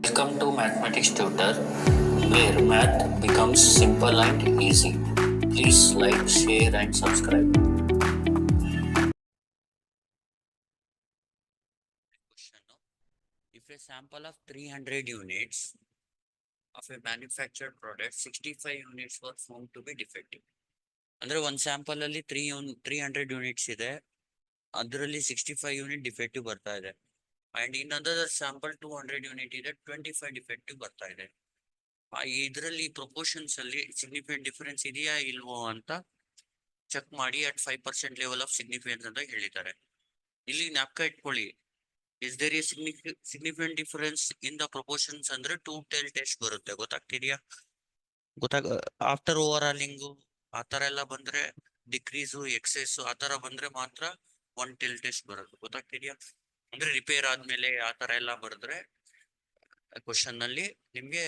Welcome to Mathematics Tutor, where math becomes simple and easy. Please like, share, and subscribe. Question, no? If a sample of 300 units of a manufactured product, 65 units were found to be defective. ಅಂದ್ರೆ ಒಂದು sample ಅಲ್ಲಿ 300 units ಇದೆ, ಅದರಲ್ಲಿ 65 unit defective ಬರ್ತಾ ಇದೆ. And in other sample 200 unit ಇದೆ, 25 defective ಬರ್ತಾ ಇದೆ. ಇದರಲ್ಲಿ ಪ್ರಪೋರ್ಷನ್ಸ್ ಅಲ್ಲಿ ಸಿಗ್ನಿಫಿಕೆಂಟ್ ಡಿಫರೆನ್ಸ್ ಇದೆಯಾ ಇಲ್ವೋ ಅಂತ ಚೆಕ್ ಮಾಡಿ ಅಟ್ 5% ಲೆವೆಲ್ ಆಫ್ ಸಿಗ್ನಿಫಿಕೆನ್ಸ್ ಅಂತ ಹೇಳಿದ್ದಾರೆ. ಇಲ್ಲಿ ಜ್ಞಾಪಕ ಇಟ್ಕೊಳ್ಳಿ, is there a significant difference in the proportions ಅಂದ್ರೆ 2 ಟೆಲ್ ಟೆಸ್ಟ್ ಬರುತ್ತೆ, ಗೊತ್ತಾಗ್ತಿದ್ಯಾ? ಆಫ್ಟರ್ ಓವರ್ ಆಲಿಂಗು ಆತರ ಎಲ್ಲ ಬಂದ್ರೆ, ಡಿಕ್ರೀಸು ಎಕ್ಸೆಸ್ ಆತರ ಬಂದ್ರೆ ಮಾತ್ರ 1 ಟೆಲ್ ಟೆಸ್ಟ್ ಬರುತ್ತೆ, ಗೊತ್ತಾಗ್ತಿದ್ಯಾ? ಅಂದ್ರೆ ರಿಪೇರ್ ಆದ್ಮೇಲೆ ಆತರ ಎಲ್ಲ ಬರೆದ್ರೆ ಕ್ವಶನ್ ನಲ್ಲಿ ನಿಮ್ಗೆ,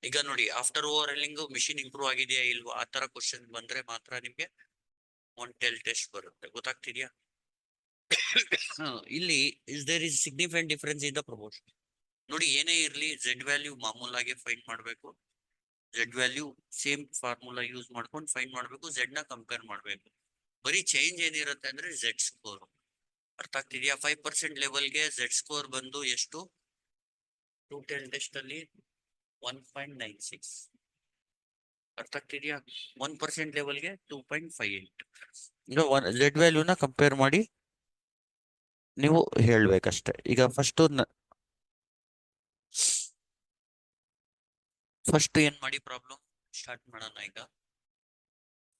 ಈಗ ನೋಡಿ ಆಫ್ಟರ್ ಓವರ್ ಆಲಿಂಗ್ ಮಿಷಿನ್ ಇಂಪ್ರೂವ್ ಆಗಿದೆಯಾ ಇಲ್ವಾ ಆತರ ಕ್ವಶನ್ ಬಂದ್ರೆ ಮಾತ್ರ ನಿಮ್ಗೆ 1 ಟೆಲ್ ಟೆಸ್ಟ್ ಬರುತ್ತೆ, ಗೊತ್ತಾಗ್ತಿದ್ಯಾ? ಇಲ್ಲಿ is there is significant difference in the proportion. ನೋಡಿ, ಏನೇ ಇರ್ಲಿ ಝೆಡ್ ವ್ಯಾಲ್ಯೂ ಮಾಮೂಲಾಗಿ ಫೈಂಡ್ ಮಾಡ್ಬೇಕು. Z value same formula use ಮಾಡ್ಕೊಂಡು ಫೈಂಡ್ ಮಾಡ್ಬೇಕು, ಝೆಡ್ ನ ಕಂಪೇರ್ ಮಾಡ್ಬೇಕು. ಬರೀ ಚೇಂಜ್ ಏನಿರುತ್ತೆ ಅಂದ್ರೆ ಝೆಡ್ ಸ್ಕೋರ್. ಅರ್ಥ ಆಗ್ತಿದ್ಯಾ? 5% ಲೆವೆಲ್ಗೆ ಝೆಡ್ ಸ್ಕೋರ್ ಬಂದು ಎಷ್ಟು, 2 ಟೆಲ್ ಟೆಸ್ಟ್ ಅಲ್ಲಿ 1.96. ಅರ್ಥ ಆಗ್ತಿದ್ಯಾ? 1% ಲೆವೆಲ್ಗೆ 2.58. ಈಗ ಝೆಡ್ ವ್ಯಾಲ್ಯೂನ ಕಂಪೇರ್ ಮಾಡಿ ನೀವು ಹೇಳ್ಬೇಕಷ್ಟೆ. ಈಗ ಫಸ್ಟ್ ಏನ್ ಮಾಡಿ ಪ್ರಾಬ್ಲಮ್ ಸ್ಟಾರ್ಟ್ ಮಾಡೋಣ. ಈಗ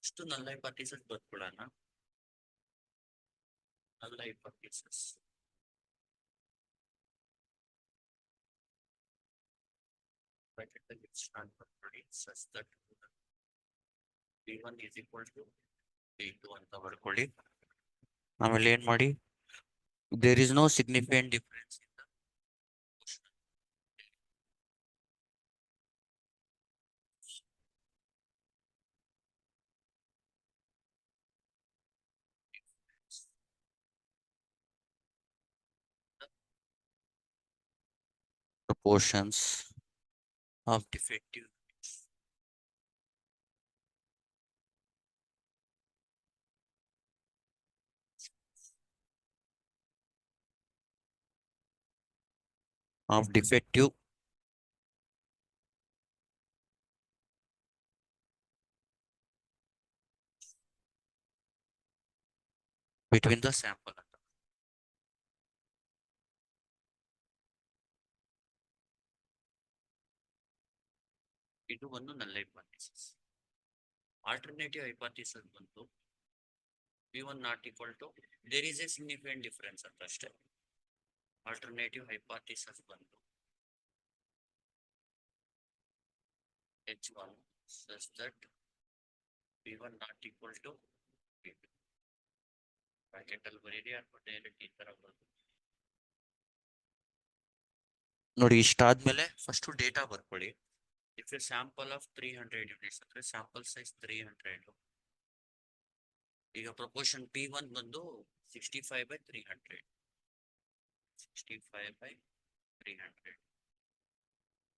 ಫಸ್ಟ್ ನಲ್ ಹೈಪೋಥಿಸಿಸ್ ಬರ್ಕೊಳ್ಳೋಣ. ನಲ್ ಹೈಪೋಥಿಸಿಸ್ ಸ್ಟಾರ್ಟ್ ಮಾಡ್ಕೊಳ್ಳಿ. Such that p1 is equal to p2 ಅಂತ ಬರ್ಕೊಳ್ಳಿ. ಆಮೇಲೆ ಏನ್ ಮಾಡಿ, there is no significant difference in the proportions of defective between the sample ಅಂತ. ಇದು ಒಂದು ನಲ್ ಹೈಪೋಥಿಸಿಸ್. ಆಲ್ಟರ್ನೇಟಿವ್ ಹೈಪೋಥಿಸಿಸ್ ಬಂತು p1 not equal to, there is a significant difference ಅಂತ ಅಷ್ಟೇ. ಆಲ್ಟರ್ನೇಟಿವ್ ಹೈಪೋಥಿಸಿಸ್ ಬಂತು h1 such that p1 not equal to p2. Bracket ಅಲ್ಲಿ ಬರೀರಿ ಅಥವಾ ಡೈರೆಕ್ಟ್ ಈ ತರ ಬರುತ್ತೆ ನೋಡಿ. ಇಷ್ಟಾದ್ಮೇಲೆ ಫಸ್ಟ್ ಡೇಟಾ ಬರ್ಕೊಳ್ಳಿ. If a sample of 300 units ಅಂದ್ರೆ ಸ್ಯಾಂಪಲ್ ಸೈಜ್ 300. ಈಗ ಪ್ರಪೋರ್ಷನ್ p1 ಬಂದು 65/300. 65/300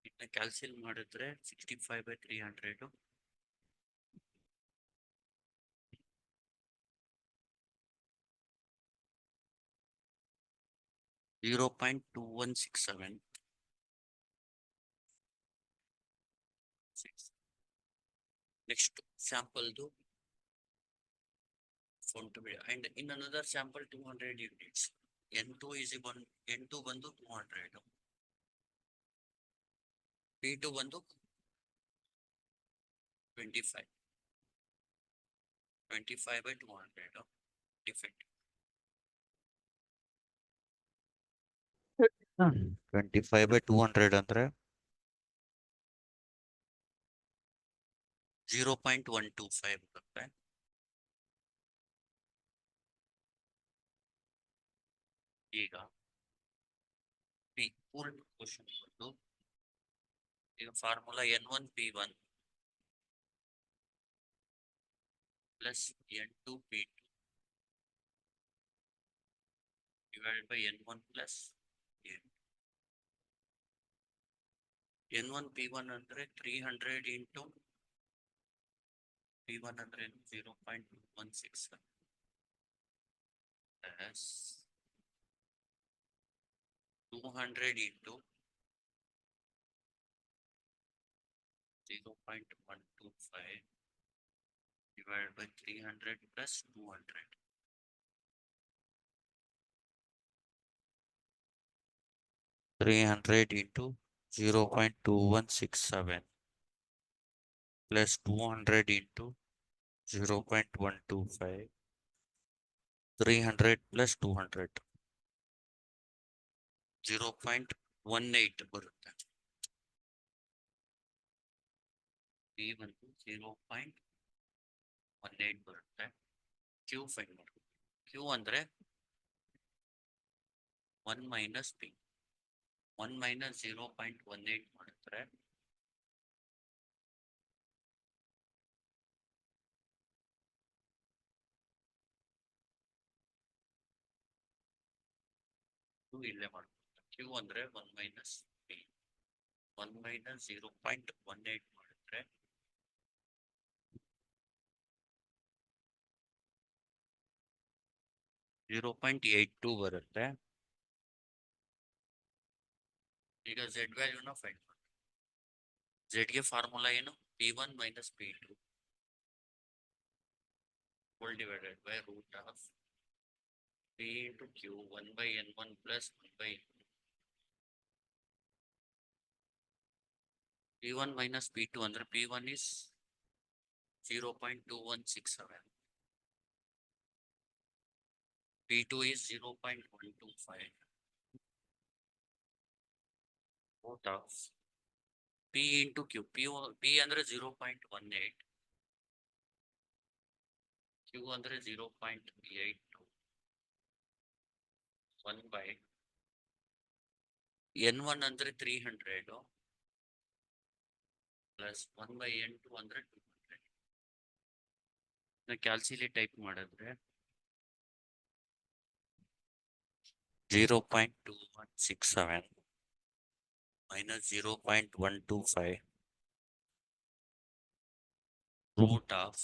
ಇದನ್ನ ಕ್ಯಾಲ್ಸಿಲ್ ಮಾಡಿದ್ರೆ 65/300 0.2167. ನೆಕ್ಸ್ಟ್ ಸ್ಯಾಂಪಲ್ದು ಫೋನ್ ಟು ಬಿಡಿ. And in another sample 200 units, n2 is equal, n2 ಬಂದು 200, p2 ಬಂದು 25. 25/200 ಡಿಫೆಕ್ಟ್. 25/200 ಅಂದ್ರೆ 0.125 ಬರುತ್ತೆ. ಈಗ ಪೂಲ್ ಕ್ವಶನ್ ಬಂದು, ಈಗ formula n1 p1 plus n2 p2 divided by n1 plus n. N1 P1 ಅಂದ್ರೆ 300 into P1 ಅಂದ್ರೆ 0.16 plus 200 into 0.125 divided by 300 plus 200. 300 into 0.2167 plus 200 into 0.125. 300 plus 200. 0.18 ಬರುತ್ತೆ. P ಬಂದು 0.18 ಬರುತ್ತೆ. Q ಫೈಂಡ್ ಮಾಡಿ. Q ಅಂದ್ರೆ 1 minus P. 1 minus 0.18 ಮಾಡಿದ್ರೆ 2 ಇಲ್ಲೇ ಮಾಡ್ಬೋದು. Q ಅಂದ್ರೆ 1 minus P. 1 minus 0.18 ಮಾಡಿದ್ರೆ 0.82 ಬರುತ್ತೆ. ಈಗ Z ವ್ಯಾಲ್ಯೂನ ಫೈಂಡ್ ಮಾಡಿ. Z ಗೆ ಫಾರ್ಮುಲಾ ಏನು? P1 minus P2 whole divided by root of P into Q 1 by N1 plus 1 by P1 minus P2 under P1 is 0.2167. P2 is 0.125. Root of P into Q. P under 0.18. Q under 0.82. 1 by N1 under 300 plus 1 by N2 under 200. ಕ್ಯಾಲ್ಸಿಲಿ type ಮಾಡಿದ್ರೆ 0.2167 minus 0.125 root of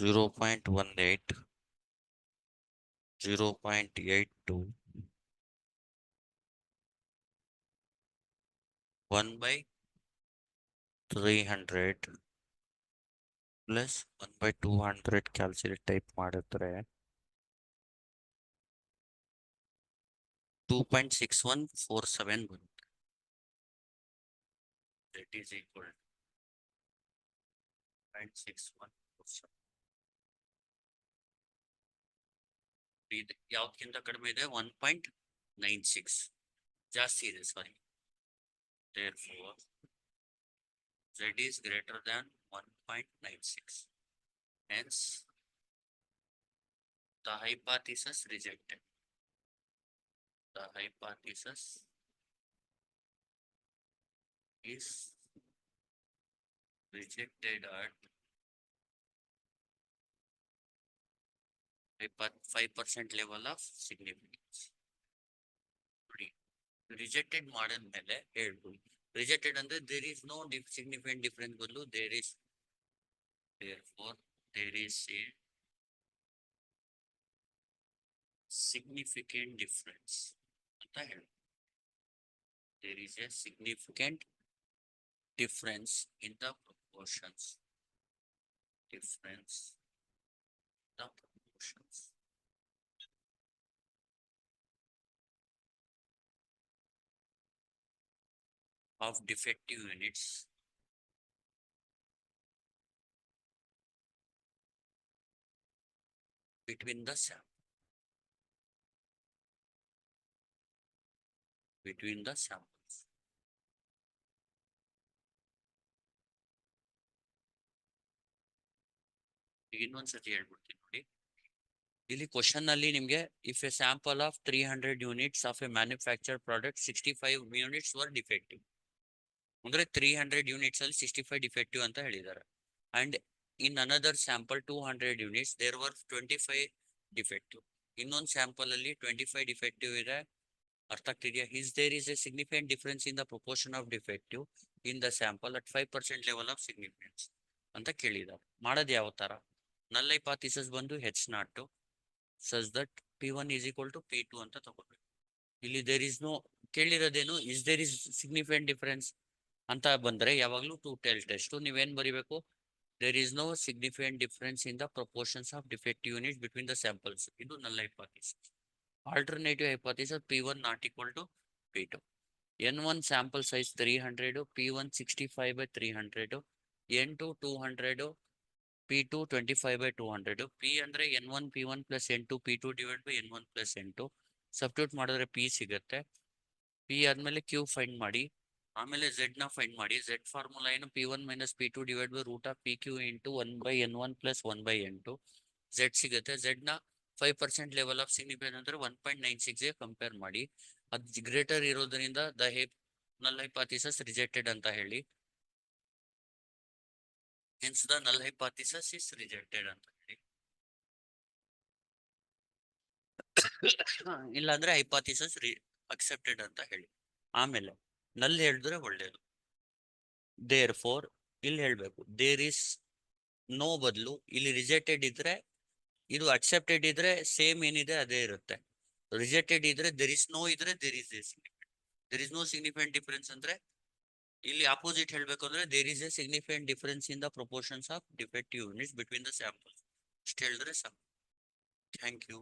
0.18 0.82 1 by 300 plus 1 by 200 ಕ್ಯಾಲ್ಸಿಲೇಟ್ type ಮಾಡಿದ್ರೆ 2.6147 ಬರುತ್ತೆ. That is equal to 0.6147. ಇದು ಯಾವ್ದಕ್ಕಿಂತ ಕಡಿಮೆ ಇದೆ? 1.96 ಜಾಸ್ತಿ ಇದೆ, ಸಾರಿ. Therefore Z is greater than 1.96. Hence the hypothesis rejected. The hypothesis is rejected at 5% level of significance. Rejected ಮಾಡಿದ್ಮೇಲೆ ಹೇಳ್ಬೋದು. Rejected ಅಂದ್ರೆ there is no significant difference ಬದಲು therefore there is a significant difference ಅಂತ ಹೇಳ್ಬೋದು. There is a significant difference in the proportions. Difference in the proportions. Of defective units between the samples. ಇನ್ನೊಂದ್ಸತಿ ಹೇಳ್ಬಿಡ್ತೀನಿ ನೋಡಿ. ಇಲ್ಲಿ ಕ್ವಶನ್ ಅಲ್ಲಿ ನಿಮ್ಗೆ if a sample of 300 units of a manufactured product 65 units were defective. ಅಂದ್ರೆ 300 units ಅಲ್ಲಿ 65 defective ಅಂತ ಹೇಳಿದ್ದಾರೆ. And in another sample 200 units there were 25 defective. ಇನ್ನೊಂದು ಸ್ಯಾಂಪಲ್ ಅಲ್ಲಿ 25 defective ಇದೆ, ಅರ್ಥ ಆಗ್ತಿದ್ಯಾ? There is a significant difference in the proportion of defective in the sample at 5% level of significance ಅಂತ ಕೇಳಿದ್ದಾರೆ. ಮಾಡೋದು ಯಾವ ತರ? ನಲ್ ಹೈಪಾಥಿಸಿಸ್ ಬಂದು H0 says that P1 is equal to P2 ಅಂತ ತಗೋಬೇಕು. ಇಲ್ಲಿ ದೇರ್ ಇಸ್ ನೋ ಕೇಳಿರೋದೇನು, ದೇರ್ ಇಸ್ ಸಿಗ್ನಿಫಿಕೆಂಟ್ ಡಿಫರೆನ್ಸ್ ಅಂತ ಬಂದ್ರೆ ಯಾವಾಗ್ಲೂ ಟು ಟೆಲ್ ಟೆಸ್ಟ್ ನೀವೇನ್ ಬರಿಬೇಕು? There is no significant difference in the proportions of defective units between the samples. ಇದು ನಲ್ hypothesis. Alternative hypothesis P1 not equal to P2. N1 sample size 300, P1 65 by 300, N2 200, P2 25 by 200. P ಅಂದ್ರೆ N1 P1 plus N2 P2 divided by N1 plus N2. Substitute ಮಾಡಿದ್ರೆ P ಸಿಗುತ್ತೆ. P ಆದ್ಮೇಲೆ Q find ಮಾಡಿ, ಆಮೇಲೆ Z ನ find ಮಾಡಿ. Z formula ಏನು? P1 minus P2 divided by root of PQ into 1 by N1 plus 1 by N2. Z ಸಿಗುತ್ತೆ. Z ನ 5% ಲೆವೆಲ್ ಆಫ್ ಸಿಗ್ನಿಫಿಕೆನ್ಸ್ ಅಂದ್ರೆ 1.96 ಕಂಪೇರ್ ಮಾಡಿ. ಅದು ಗ್ರೇಟರ್ ಇರೋದ್ರಿಂದ ನಲ್ ಹೈಪಾಥಿಸಿಸ್ ರಿಜೆಕ್ಟೆಡ್ ಅಂತ ಹೇಳಿ. ಹೆನ್ಸ್ ದ ನಲ್ ಹೈಪಾಥಿಸಿಸ್ ಇಸ್ ರಿಜೆಕ್ಟೆಡ್ ಅಂತ ಹೇಳಿ. ಇಲ್ಲಾಂದ್ರೆ ಹೈಪಾಥಿಸಿಸ್ ಅಕ್ಸೆಪ್ಟೆಡ್ ಅಂತ ಹೇಳಿ. ಆಮೇಲೆ ನಲ್ ಹೇಳಿದ್ರೆ ಒಳ್ಳೇದು. ದೇರ್ ಫೋರ್ ಇಲ್ಲಿ ಹೇಳ್ಬೇಕು ದೇರ್ ಇಸ್ ನೋ ಬದಲು ಇಲ್ಲಿ ರಿಜೆಕ್ಟೆಡ್ ಇದ್ರೆ, ಇದು ಅಕ್ಸೆಪ್ಟೆಡ್ ಇದ್ರೆ ಸೇಮ್ ಏನಿದೆ ಅದೇ ಇರುತ್ತೆ. ರಿಜೆಕ್ಟೆಡ್ ಇದ್ರೆ ದೇರ್ ಇಸ್ ನೋ ಇದ್ರೆ there is no significant difference ಅಂದ್ರೆ ಇಲ್ಲಿ ಆಪೋಸಿಟ್ ಹೇಳ್ಬೇಕು ಅಂದ್ರೆ there is a significant difference in the proportions of defective units between the samples. ಇಷ್ಟು ಹೇಳಿದ್ರೆ ಸಾಕು. Thank you.